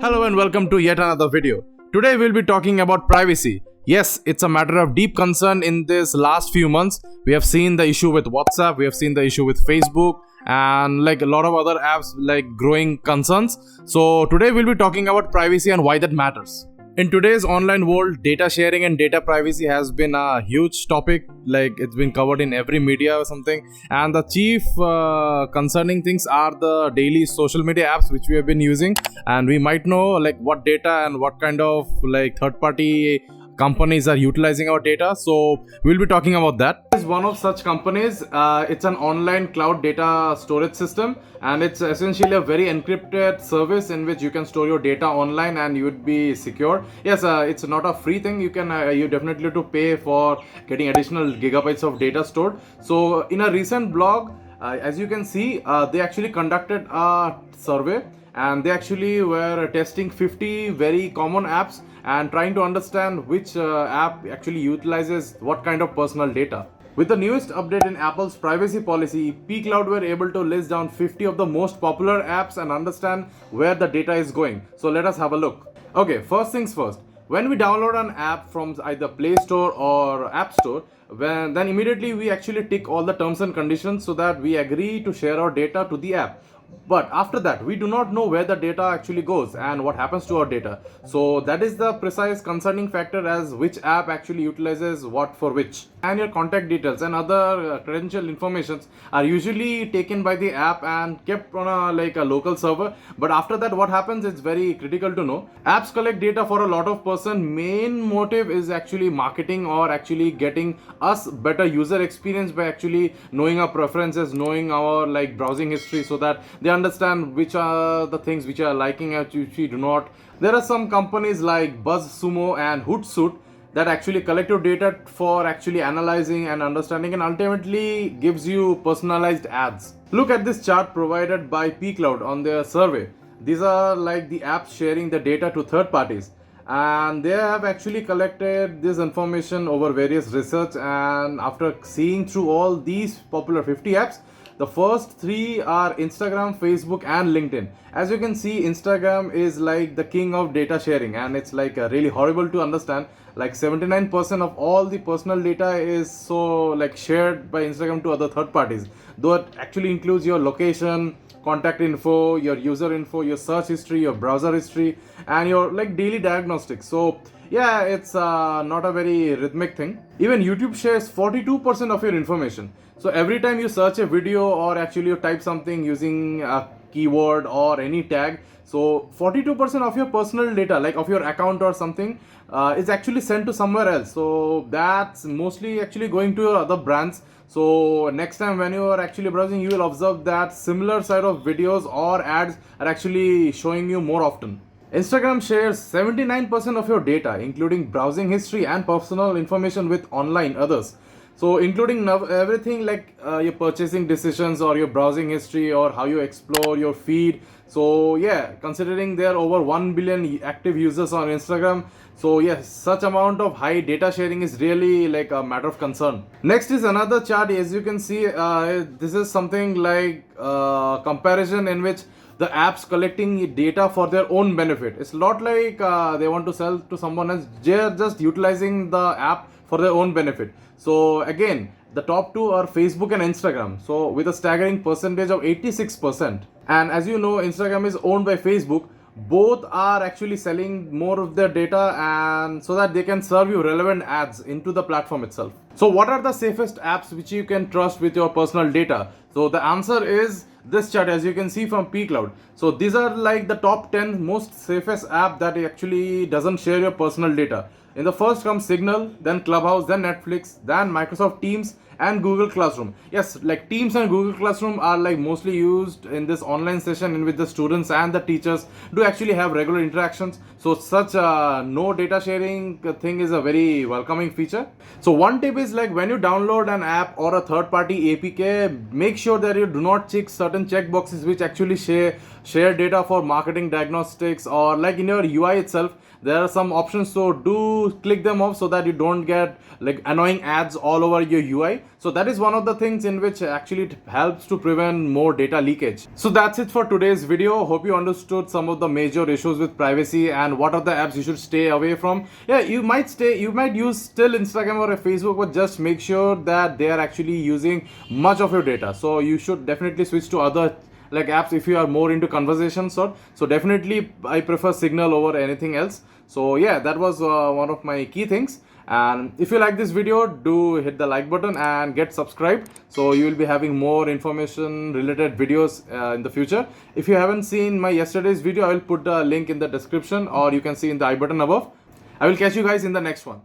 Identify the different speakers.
Speaker 1: Hello and welcome to yet another video. Today we'll be talking about privacy. Yes, it's a matter of deep concern in this last few months. We have seen the issue with WhatsApp, we have seen the issue with Facebook, and like a lot of other apps like growing concerns. So today we'll be talking about privacy and why that matters. In today's online world, data sharing and data privacy has been a huge topic. Like it's been covered in every media or something. And the chief concerning things are the daily social media apps which we have been using. And we might know like what data and what kind of like third-party companies are utilizing our data. So we'll be talking about that. This is one of such companies. It's an online cloud data storage system, and it's essentially a very encrypted service in which you can store your data online and you would be secure. Yes, it's not a free thing. You definitely have to pay for getting additional gigabytes of data stored. So in a recent blog, as you can see, they actually conducted a survey, and they actually were testing 50 very common apps and trying to understand which app actually utilizes what kind of personal data. With the newest update in Apple's privacy policy, pCloud were able to list down 50 of the most popular apps and understand where the data is going. So let us have a look. Okay, first things first. When we download an app from either Play Store or App Store, then immediately we actually tick all the terms and conditions so that we agree to share our data to the app. But after that, we do not know where the data actually goes and what happens to our data. So that is the precise concerning factor as which app actually utilizes what for which. And your contact details and other credential informations are usually taken by the app and kept on a local server. But after that, what happens, it's very critical to know. Apps collect data for a lot of person. Main motive is actually marketing or actually getting us better user experience by actually knowing our preferences, knowing our like browsing history, so that they understand which are the things which are liking and which we do not. There are some companies like BuzzSumo and Hootsuite that actually collect your data for actually analyzing and understanding and ultimately gives you personalized ads. Look at this chart provided by pCloud on their survey. These are like the apps sharing the data to third parties, and they have actually collected this information over various research, and after seeing through all these popular 50 apps, the first three are Instagram, Facebook, and LinkedIn. As you can see, Instagram is like the king of data sharing, and it's like really horrible to understand. Like 79% of all the personal data is so like shared by Instagram to other third parties. Though it actually includes your location, contact info, your user info, your search history, your browser history, and your like daily diagnostics. So yeah, it's not a very rhythmic thing. Even YouTube shares 42% of your information. So every time you search a video or actually you type something using a keyword or any tag, so 42% of your personal data, like of your account or something, is actually sent to somewhere else. So that's mostly actually going to your other brands. So next time when you are actually browsing, you will observe that similar side of videos or ads are actually showing you more often. Instagram shares 79% of your data, including browsing history and personal information with online others. So including everything like your purchasing decisions or your browsing history or how you explore your feed. So yeah, considering there are over 1 billion active users on Instagram, so yes, such amount of high data sharing is really like a matter of concern. Next is another chart. As you can see, this is something like comparison in which the apps collecting data for their own benefit. It's not like they want to sell to someone else. They're just utilizing the app for their own benefit. So again, the top two are Facebook and Instagram. So with a staggering percentage of 86%. And as you know, Instagram is owned by Facebook. Both are actually selling more of their data, and so that they can serve you relevant ads into the platform itself. So what are the safest apps which you can trust with your personal data? So the answer is this chart, as you can see from pCloud. So these are like the top 10 most safest app that actually doesn't share your personal data. In the first comes Signal, then Clubhouse, then Netflix, then Microsoft Teams, and Google Classroom. Yes, like Teams and Google Classroom are like mostly used in this online session in which the students and the teachers do actually have regular interactions. So such no data sharing thing is a very welcoming feature. So one tip is like when you download an app or a third party APK, make sure that you do not check certain checkboxes which actually share data for marketing diagnostics, or like in your UI itself there are some options, so do click them off so that you don't get like annoying ads all over your UI. So that is one of the things in which actually it helps to prevent more data leakage. So that's it for today's video. Hope you understood some of the major issues with privacy and what are the apps you should stay away from. Yeah, you might use still Instagram or Facebook, but just make sure that they are actually using much of your data. So you should definitely switch to other like apps if you are more into conversations. So definitely I prefer Signal over anything else. So yeah, that was one of my key things. And if you like this video, do hit the like button and get subscribed, so you will be having more information related videos in the future. If you haven't seen my yesterday's video, I will put the link in the description, or you can see in the I button above. I will catch you guys in the next one.